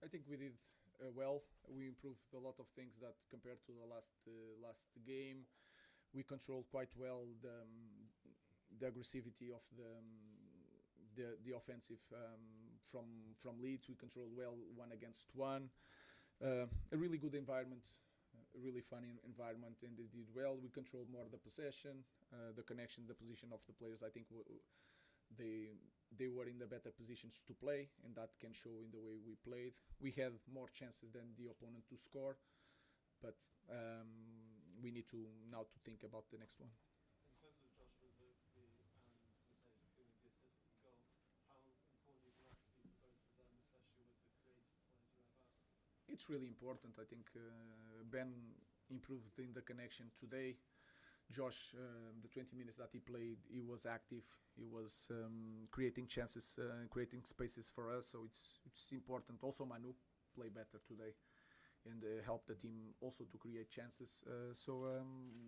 I think we did well. We improved a lot of things that compared to the last game. We controlled quite well the aggressivity of the offensive from Leeds. We controlled well 1-against-1. A really good environment, a really fun environment, and they did well. We controlled more the possession, the connection, the position of the players. I think they were in the better positions to play, and that can show in the way we played. We had more chances than the opponent to score, but we need to now to think about the next one. In terms of Joshua Zirkzee and Mateusz Kuhn, the assistant goal, how important is that be for both of them, especially with the creative players you have out? It's really important. I think Ben improved in the connection today. Josh, the 20 minutes that he played, he was active. He was creating chances, creating spaces for us. So it's important. Also, Manu played better today and helped the team also to create chances.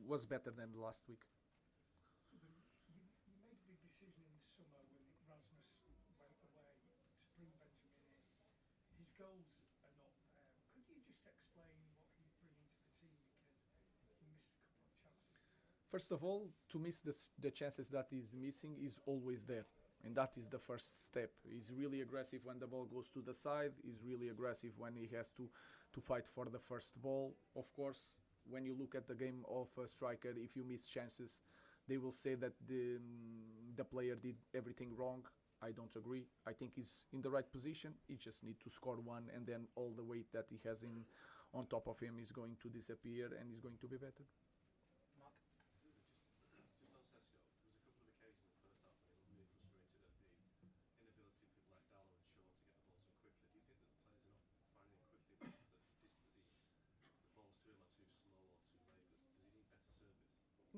Was better than last week. You made a big decision in the summer when Rasmus went away to bring Benjamin in. His goals are not there. Could you just explain what he's bringing to the team, because he missed a couple of chances? First of all, to miss the chances that he's missing is always there. And that is the first step. He's really aggressive when the ball goes to the side. He's really aggressive when he has to fight for the first ball. Of course, when you look at the game of a striker, if you miss chances, they will say that the player did everything wrong. I don't agree. I think he's in the right position. He just needs to score one, and then all the weight that he has on top of him is going to disappear, and he's going to be better.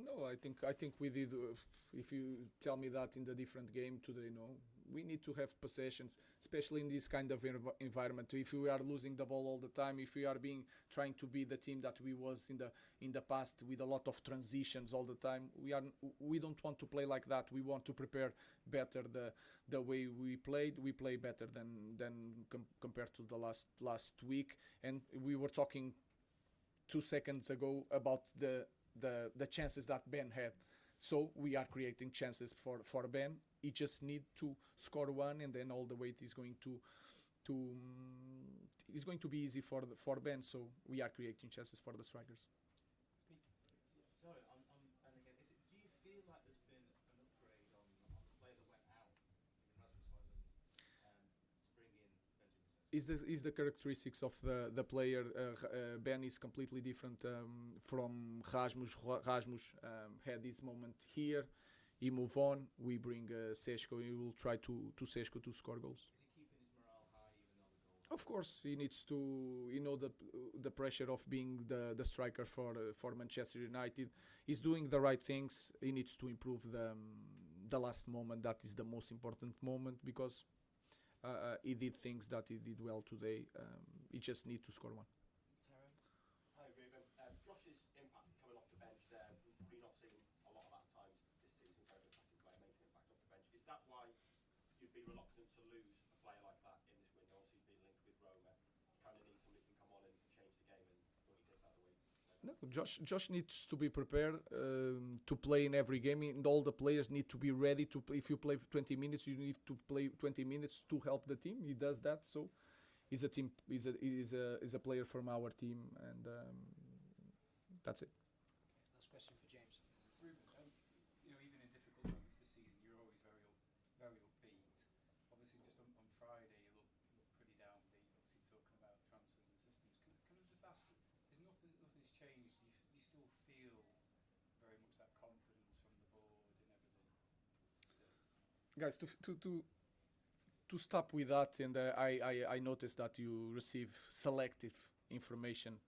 No, I think we did. If you tell me that in the different game today, no, we need to have possessions, especially in this kind of environment. If we are losing the ball all the time, if we are trying to be the team that we was in the past with a lot of transitions all the time, we don't want to play like that. We want to prepare better the way we played. We play better than compared to the last week. And we were talking 2 seconds ago about the chances that Ben had. So we are creating chances for Ben. He just need to score one, and then all the weight is going to be easy for Ben. So we are creating chances for the strikers. Sorry, and again, do you feel like there's been an upgrade on the player that went out in Rasmus Højlund to bring in Benjamin? Is the characteristics of the player. Ben is completely different from Rasmus. Rasmus had this moment here. He move on. We bring Seško. He will try to Seško to score goals. Is he keeping his morale high even though the goals? Of course, he needs to. The pressure of being the striker for Manchester United. He's doing the right things. He needs to improve the last moment. That is the most important moment, because he did things that he did well today. He just needs to score one. Hi, Ruben. Josh's impact coming off the bench there, we've probably not seen a lot of that times this season, so an attacking player making an impact off the bench. Is that why you'd be reluctant to lose a player like that in this window? Obviously, being linked with Roma, you kind of need somebody who can come on and change the game, and thought he did that the week. No, Josh needs to be prepared to play in every game, and all the players need to be ready to play. If you play 20 minutes, you need to play 20 minutes to help the team. He does that, so he's a player from our team, and that's it. Last question for James. Ruben, even in difficult moments this season, you're always very upbeat. Obviously, just on Friday, you look pretty downbeat. Obviously, talking about transfers and systems. Can I just ask? Nothing's changed. You still feel very much that confidence from the board and everything. Guys, to stop with that, and I noticed that you receive selective information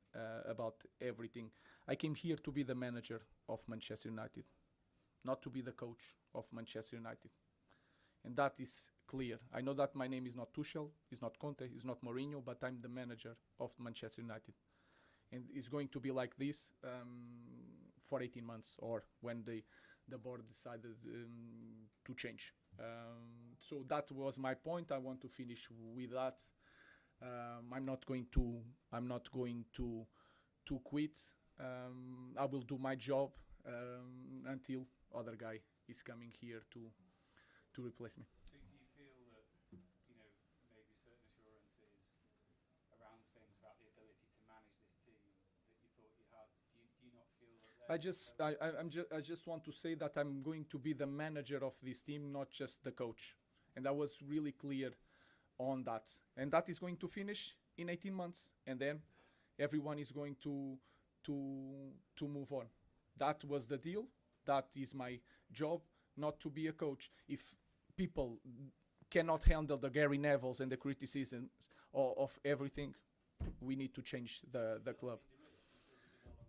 about everything. I came here to be the manager of Manchester United, not to be the coach of Manchester United, and that is clear. I know that my name is not Tuchel, it's not Conte, it's not Mourinho, but I'm the manager of Manchester United. And it's going to be like this for 18 months, or when the board decided to change. So that was my point. I want to finish with that. I'm not going to. I'm not going to quit. I will do my job until other guy is coming here to replace me. Do you feel that, you know, maybe certain assurances around things about the ability to manage this team that you thought you had? Do you not feel that? I just want to say that I'm going to be the manager of this team, not just the coach, and I was really clear on that. And that is going to finish in 18 months, and then everyone is going to move on. That was the deal. That is my job, not to be a coach. If people cannot handle the Gary Nevilles and the criticisms of everything, we need to change the club.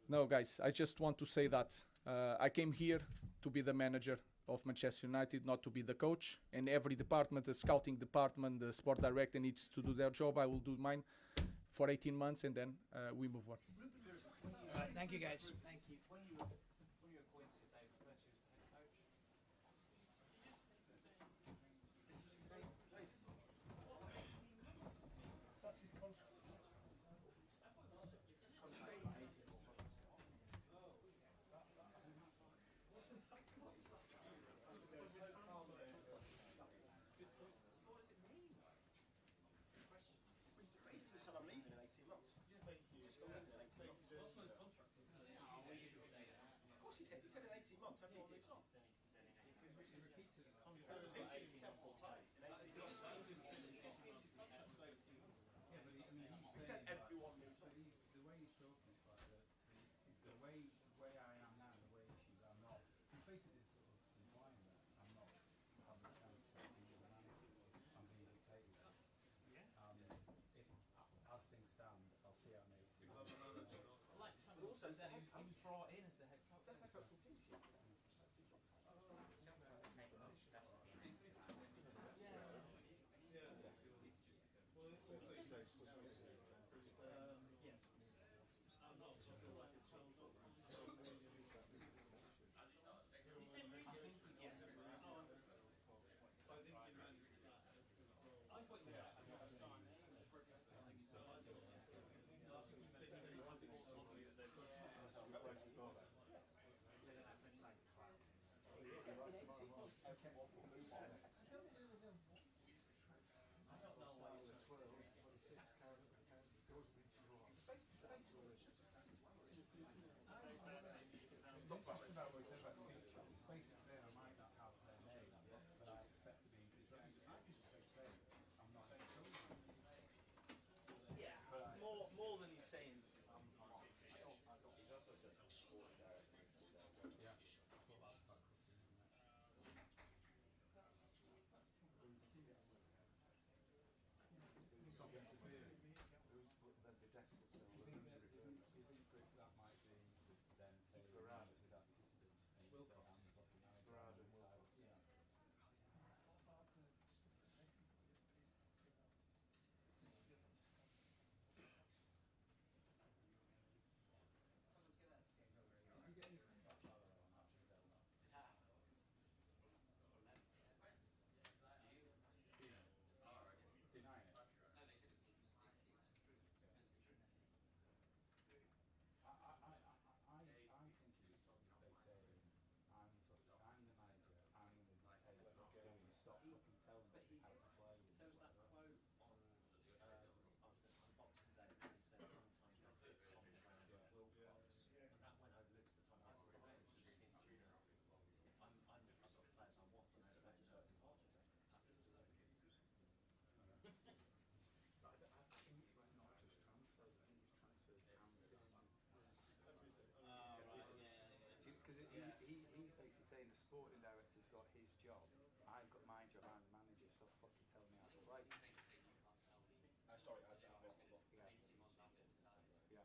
No, guys, I just want to say that I came here to be the manager of Manchester United, not to be the coach. And every department, the scouting department, the sport director needs to do their job. I will do mine for 18 months, and then we move on. Thank you, guys. Thank you. When you were appointed, they referred to you as the head coach. That's his contract. Basically said I'm leaving in 18 months. Thank you. Just gonna leave in 18 months. What's most contracts? Of course he did. He said in 18 months everyone moves on. He repeated it several times. In 18 months. Yeah, but I mean, He said everyone moves but on. the way he's talking is like the way I am now, the way issues, I'm not. He's basically sort of implying that I'm not having a chance to be the manager. I'm being dictated. If as things stand, I'll see how many. It's like someone also said he was brought in as the head coach. That's head coach will teach you. I'm not talking like a child. I think you meant that. I thought you meant at the start. Just about what he said about the future. He's basically saying I might not have their name, but I expect to be in control. They say I'm not in control. Yeah, more than he's saying. I'm off. He's also said sporting director. Yeah. Do you think that might be then say United assistant and you say I'm the fucking manager? Yeah. What about the stuff that's making for the pays so you don't understand. Did you get any feedback by the way on that from Delmar? Denying it. I think it was probably they saying I'm the manager, I'm going to dictate what you're doing, stop fucking telling me how to play. There was that quote on Boxing Day that said sometimes we have to calm down Wilcox, and that went over Luke's the top. That's the way it was just hinting that I've got players I want, and they're saying no. I think it's like not just transfers, I think it's transfers and system. Oh, right, yeah. Because he's basically saying the sporting director's got his job, I've got my job, I'm the manager, so fucking tell me how to play. Sorry, I missed the lot. Yeah. Yeah.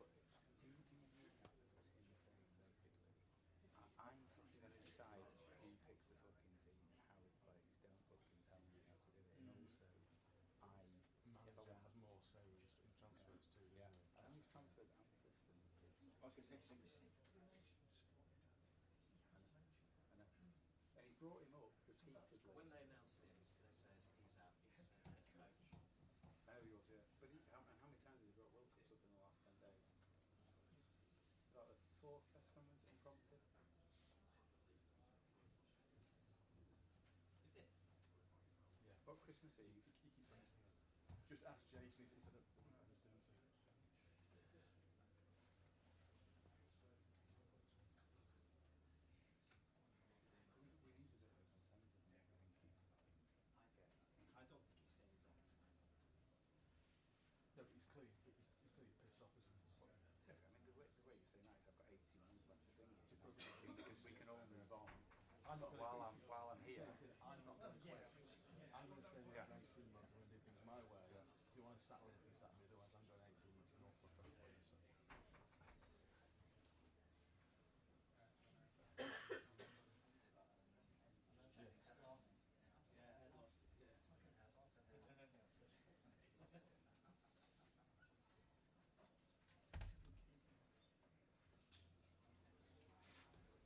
But do you view that as him saying basically, I'm fucking going to decide who picks the fucking team and how it plays, don't fucking tell me how to do it. And also, Manager has more say in transfers too, yeah, doesn't he? I think it's transfers and the system. I was going to say, I know. brought him up because heatedly. When they announced him, they said he's out. He's head coach. Very good, yeah. But and how many times has he brought World Cups up in the last 10 days? About the fourth press conference unprompted. Is it? Yeah. But Christmas Eve, he keeps mentioning it. Just ask Jason. He said, I just didn't see it. We need a bit of a consensus, Nick. I think he's. I get that. I don't think he's saying he's off. No, but he's clearly pissed off, isn't he? Yeah, I mean, the way you say that is I've got 80 months left to think. We can all move on. I'm not While I'm here. I'm not going to quit. I'm going to stay with 18 months. I'm going to do things my way. Yeah. If you want to settle it, you can settle me. Otherwise, I'm going 18 months. No fuck off. So.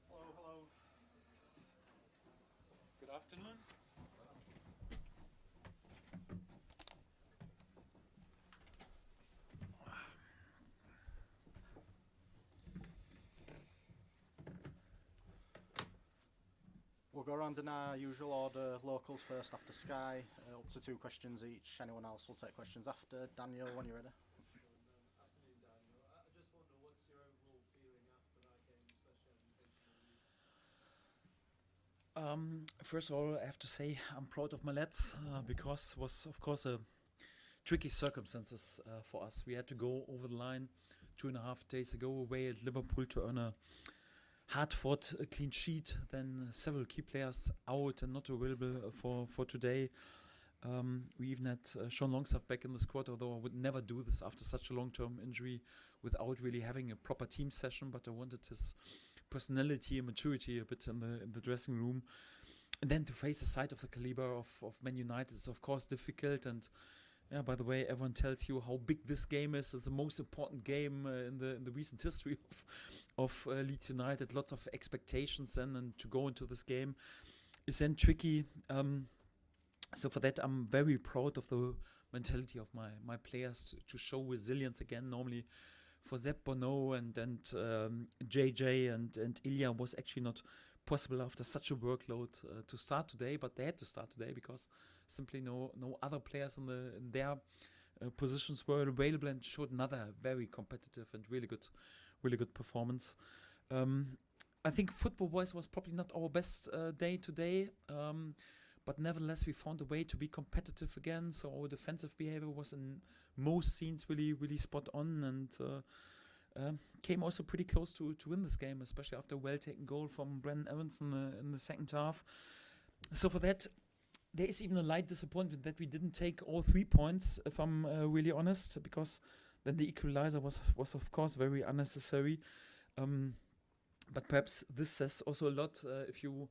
Hello, hello. Good afternoon. We'll go around in our usual order. Locals first, after Sky. Up to 2 questions each. Anyone else will take questions after. Daniel, when you're ready. Afternoon, Daniel. I just wonder, what's your overall feeling after that game, especially having taken the lead? First of all, I have to say I'm proud of my lads because it was, of course, a tricky circumstances for us. We had to go over the line 2.5 days ago away at Liverpool to earn a hard-fought clean sheet. Then several key players out and not available for today. We even had Sean Longstaff back in the squad, although I would never do this after such a long-term injury without really having a proper team session. But I wanted his personality and maturity a bit in the dressing room. And then to face a side of the caliber of Man United is of course difficult. And yeah, by the way, everyone tells you how big this game is. It's the most important game in the recent history of Leeds United. Lots of expectations and to go into this game is then tricky. So for that, I'm very proud of the mentality of my players to show resilience again. Normally, for Sepp, Bono and JJ and Ilya was actually not possible after such a workload to start today, but they had to start today because simply no other players in their positions were available and showed another very competitive and really good performance. I think football-wise was probably not our best day today. But nevertheless, we found a way to be competitive again. So our defensive behavior was in most scenes really spot on, and came also pretty close to win this game, especially after a well-taken goal from Brendan Evans in the second half. So for that, there is even a light disappointment that we didn't take all 3 points, if I'm really honest, because then the equalizer was of course very unnecessary. But perhaps this says also a lot if you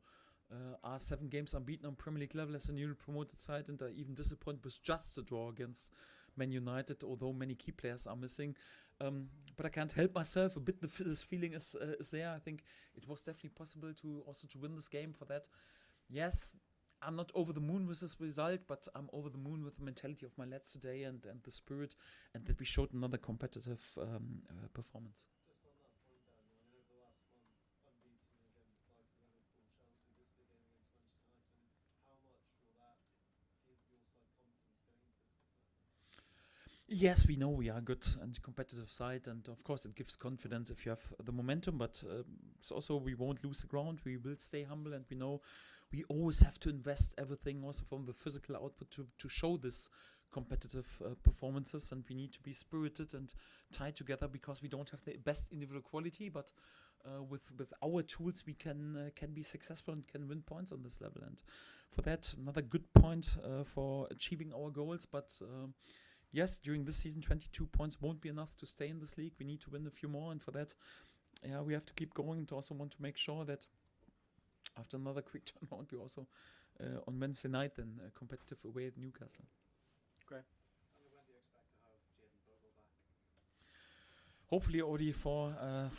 are 7 games unbeaten on Premier League level as a newly promoted side and are even disappointed with just a draw against Man United, although many key players are missing. But I can't help myself a bit. This feeling is there. I think it was definitely possible to win this game. For that, yes, I'm not over the moon with this result, but I'm over the moon with the mentality of my lads today and the spirit, and that we showed another competitive performance. Just on that point, Daniel, I mean, over the last month, unbeaten against likes of Liverpool, Chelsea, this big game against Manchester United. I mean, how much will that give your side confidence going into this? Yes, we know we are good and competitive side, and of course it gives confidence if you have the momentum, but it's also we won't lose the ground. We will stay humble, and we know we always have to invest everything also from the physical output to show this competitive performances, and we need to be spirited and tied together because we don't have the best individual quality, but with our tools we can be successful and can win points on this level. And for that, another good point for achieving our goals, but yes, during this season, 22 points won't be enough to stay in this league. We need to win a few more, and for that, yeah, we have to keep going. To also want to make sure that after another quick turnaround, we also on Wednesday night then competitive away at Newcastle. Great. And when do you expect to have Jadon Bogle back? Hopefully already for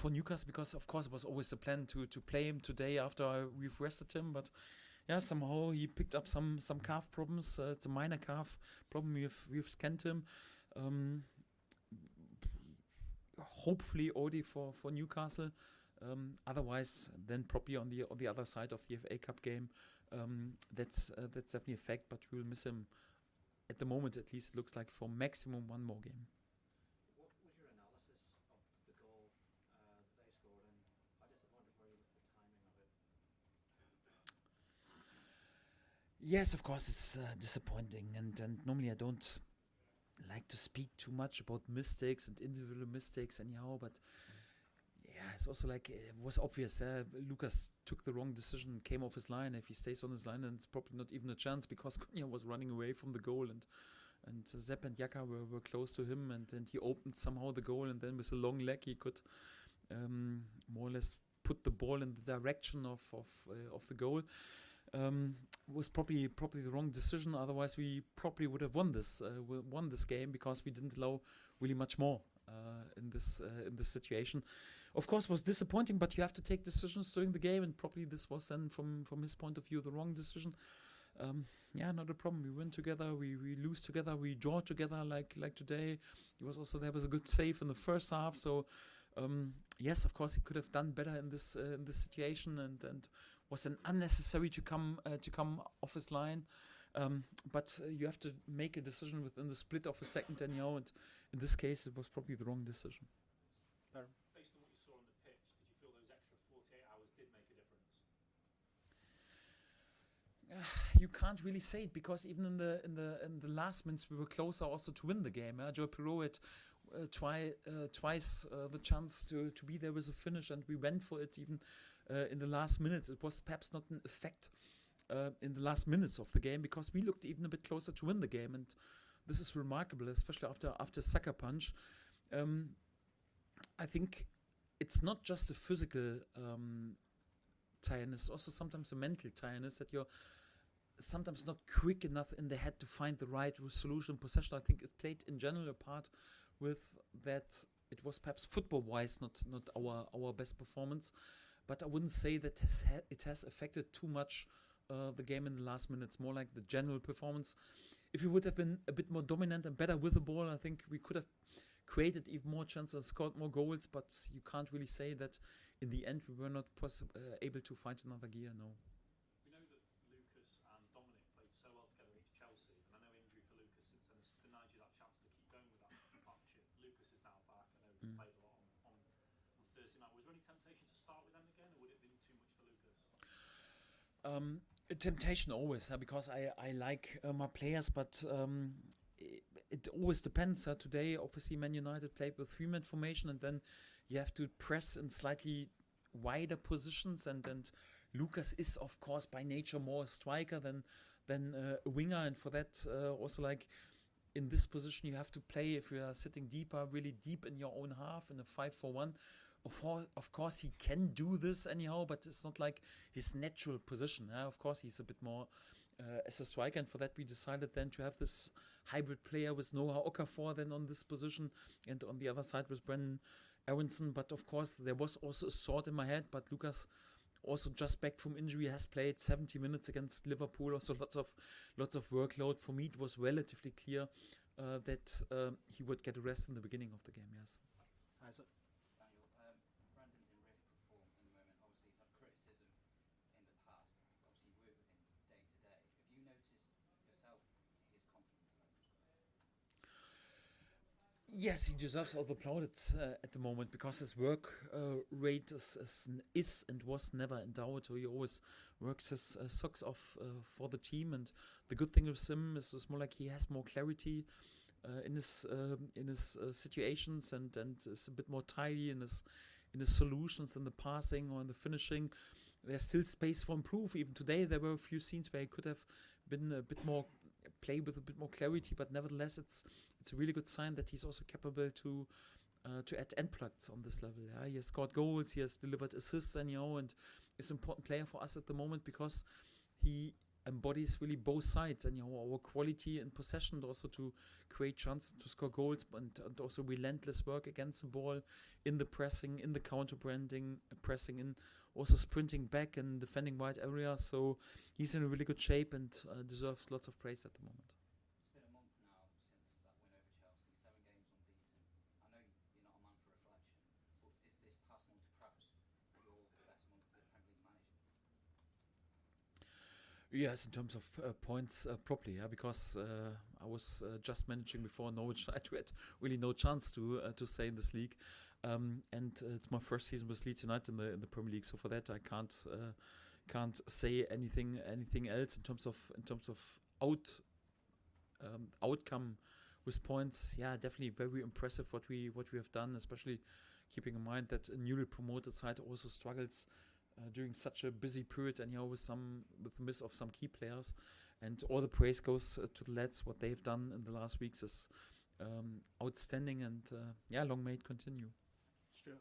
Newcastle, because of course it was always the plan to play him today after we've rested him, but somehow he picked up some calf problems. It's a minor calf problem. We've scanned him. Hopefully already for Newcastle. Otherwise, then probably on the other side of the FA Cup game. That's definitely a fact. But we'll miss him. At the moment, at least, it looks like for maximum one more game. What was your analysis of the goal that they scored, and how disappointed were you with the timing of it? Yes, of course, it's disappointing, and normally I don't like to speak too much about mistakes and individual mistakes anyhow, but yeah, it's also like it was obvious. Lucas took the wrong decision, came off his line. If he stays on his line, then it's probably not even a chance because Cunha was running away from the goal, and Sepp and Jaka were close to him, and he opened somehow the goal, and then with a long leg he could more or less put the ball in the direction of the goal. Was probably the wrong decision. Otherwise, we probably would have won this game because we didn't allow really much more in this situation. Of course, it was disappointing, but you have to take decisions during the game, and probably this was then from his point of view the wrong decision. Not a problem. We win together, we lose together, we draw together like today. He was also there with a good save in the first half. So yes, of course, he could have done better in this situation, and was then unnecessary to come off his line. But you have to make a decision within the split of a second, and in this case, it was probably the wrong decision. Based on what you saw on the pitch, did you feel those extra 48 hours did make a difference? You can't really say it because even in the last minutes we were closer also to win the game. Joe Pirou had twice the chance to be there with a finish, and we went for it even in the last minutes. It was perhaps not an effect in the last minutes of the game because we looked even a bit closer to win the game, and this is remarkable, especially after Sucker Punch. I think it's not just a physical tiredness, also sometimes a mental tiredness that you're sometimes not quick enough in the head to find the right solution possession. I think it played in general a part with that. It was perhaps football-wise not our best performance, but I wouldn't say that it has affected too much the game in the last minutes. More like the general performance. If we would have been a bit more dominant and better with the ball, I think we could have created even more chances and scored more goals, but you can't really say that in the end we were not able to find another gear, no. We know that Lucas and Dominic played so well together against Chelsea, and I know injury for Lucas since then has denied you that chance to keep going with that partnership. Lucas is now back. I know he played a lot on Thursday night. Was there any temptation to start with them again, or would it have been too much for Lucas? A temptation always, because I like my players, but it always depends. Today, obviously, Man United played with three-man formation, and then you have to press in slightly wider positions. And Lucas is, of course, by nature more a striker than a winger, and for that, also like in this position, you have to play if you are sitting deeper, really deep in your own half in a 5-4-1. Of course, he can do this anyhow, but it's not like his natural position. Of course, he's a bit more as a striker, and for that we decided then to have this hybrid player with Noah Okafor then on this position, and on the other side with Brendan Aronson. But of course, there was also a thought in my head, but Lucas, also just back from injury, has played 70 minutes against Liverpool, also lots of workload. For me, it was relatively clear that he would get a rest in the beginning of the game, yes. Isaac? Daniel, Brandon's in really good form at the moment. Obviously, he's had criticism in the past. Obviously, you work with him day to day. Have you noticed yourself his confidence levels? Yes, he deserves all the plaudits at the moment because his work rate is and was never in doubt. So he always works his socks off for the team, and the good thing with him is more like he has more clarity in his situations, and is a bit more tidy in his solutions, in the passing or in the finishing. There's still space for improve. Even today, there were a few scenes where he could have been a bit more play with a bit more clarity, but nevertheless, it's a really good sign that he's also capable to add end products on this level. Yeah? He has scored goals, he has delivered assists, and is an important player for us at the moment because he embodies really both sides, and our quality in possession, also to create chances to score goals, and also relentless work against the ball, in the pressing, in the counter pressing, in also sprinting back and defending wide areas. So he's in a really good shape and deserves lots of praise at the moment. It's been a month now since that win over Chelsea, 7 games unbeaten. I know you're not a man for reflection, but is this past month perhaps your best month as a Premier League manager? Yes, in terms of points, probably, yeah, because I was just managing before Norwich. I had really no chance to stay in this league, and it's my first season with Leeds United in the Premier League. So for that, I can't say anything else in terms of outcome with points. Yeah, definitely very impressive what we have done, especially keeping in mind that a newly promoted side also struggles during such a busy period, and with the miss of some key players, and all the praise goes to the lads. What they've done in the last weeks is outstanding, and long may it continue. Stuart.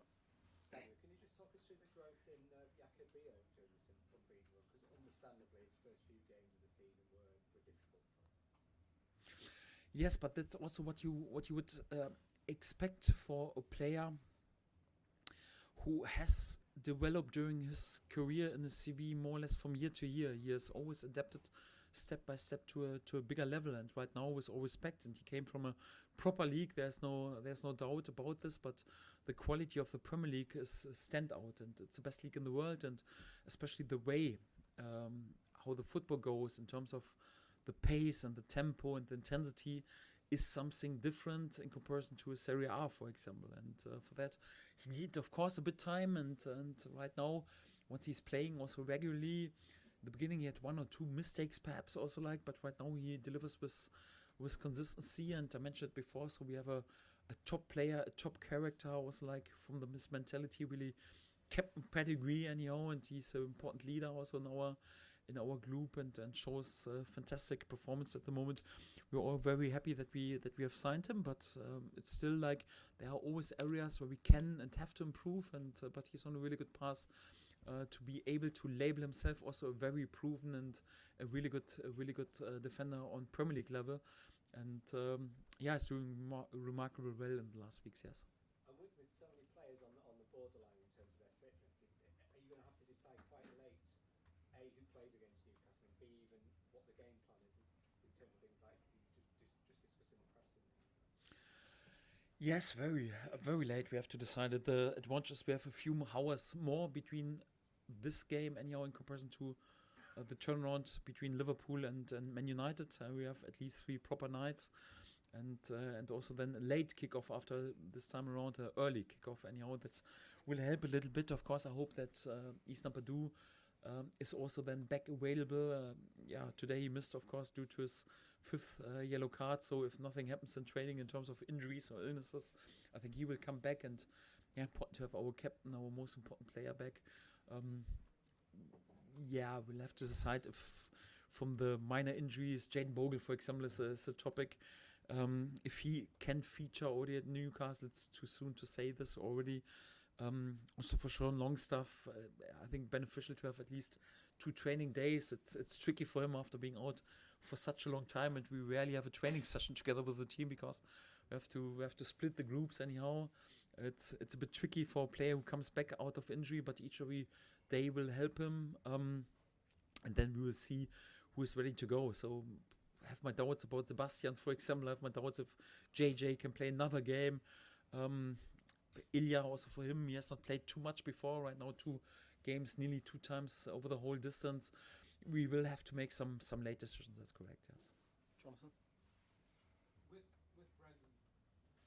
Daniel, can you just talk us through the growth in Jakob during this unbeaten run? Because understandably, his first few games of the season were difficult for him. Yes, but that's also what you would expect for a player who has developed during his career in the CV more or less from year to year. He has always adapted step by step to a bigger level, and right now, with all respect, and he came from a proper league, there's no doubt about this, but the quality of the Premier League is a standout, and it's the best league in the world, and especially the way how the football goes in terms of the pace and the tempo and the intensity is something different in comparison to a Serie A, for example. And for that, he needed, of course, a bit time. And right now, once he's playing also regularly, in the beginning he had 1 or 2 mistakes, perhaps also but right now he delivers with consistency. And I mentioned it before, so we have a top player, a top character, also from this mentality, really captain pedigree, and he's an important leader also in our group, and shows fantastic performance at the moment. We're all very happy that we have signed him, but it's still there are always areas where we can and have to improve, and but he's on a really good path to be able to label himself also a very proven and a really good defender on Premier League level, and he's doing remarkably well in the last weeks. Yes. And with so many players on the borderline in terms of their fitness, are you going to have to decide quite late, A, who plays against Newcastle, and B, even what the game plan is in terms of things like just discussing the pressing? Yes, very late. We have to decide. The advantage is we have a few hours more between this game and in comparison to the turnaround between Liverpool and Man United. We have at least 3 proper nights, and also then a late kickoff after this time around, early kickoff. And that will help a little bit. Of course, I hope that Islam Padu is also then back available. Today he missed, of course, due to his 5th yellow card. So if nothing happens in training in terms of injuries or illnesses, I think he will come back. And important to have our captain, our most important player, back. We'll have to decide if from the minor injuries, Jaden Bogle, for example, is a topic. If he can feature already at Newcastle, it's too soon to say this already. Also for Sean Longstaff, I think beneficial to have at least 2 training days. It's tricky for him after being out for such a long time, and we rarely have a training session together with the team because we have to split the groups anyhow. It's a bit tricky for a player who comes back out of injury, but each every day will help him, and then we will see who is ready to go. So I have my doubts about Sebastian, for example. I have my doubts if JJ can play another game. Ilya, also for him, he has not played too much before. Right now, 2 games, nearly 2 times over the whole distance. We will have to make some late decisions. That's correct. Yes. Jonathan. With Brendan,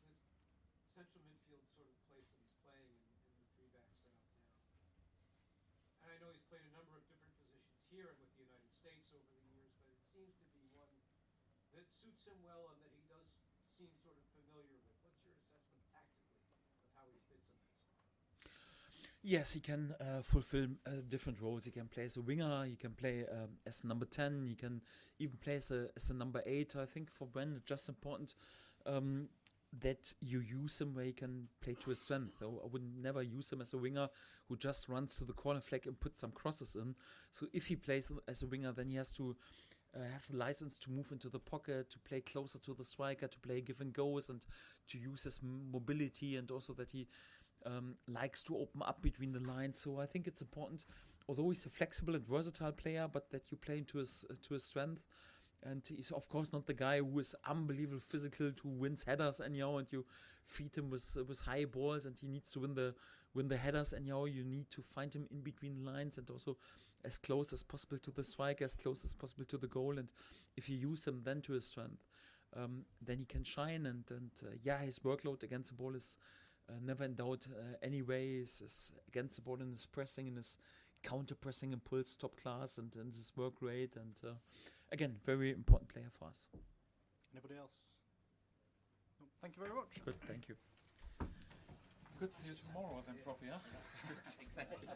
his central midfield sort of place that he's playing in the 3-back setup now, and I know he's played a number of different positions here and with the United States over the years, but it seems to be one that suits him well and that he does seem sort of familiar with. What's your assessment tactically of how he fits in that spot? Yes, he can fulfill different roles. He can play as a winger. He can play as number 10. He can even play as a number 8. I think for Brendan, it's just important that you use him where he can play to his strength. So I would never use him as a winger who just runs to the corner flag and puts some crosses in. So if he plays as a winger, then he has to have a license to move into the pocket, to play closer to the striker, to play give and goes, and to use his mobility, and also that he likes to open up between the lines. So I think it's important, although he's a flexible and versatile player, but that you play him to his strength. And he's of course not the guy who is unbelievable physical, who wins headers anyhow, and you feed him with high balls, and he needs to win the headers anyhow. You need to find him in between the lines, and also as close as possible to the striker, as close as possible to the goal. And if you use him then to his strength, then he can shine. And his workload against the ball is never in doubt. Anyway, his against the ball in his pressing, in his counter pressing impulse, top class, and his work rate. And again, very important player for us. Anybody else? No, thank you very much. Good, thank you. Good to see you tomorrow then, probably, huh? Good, exactly.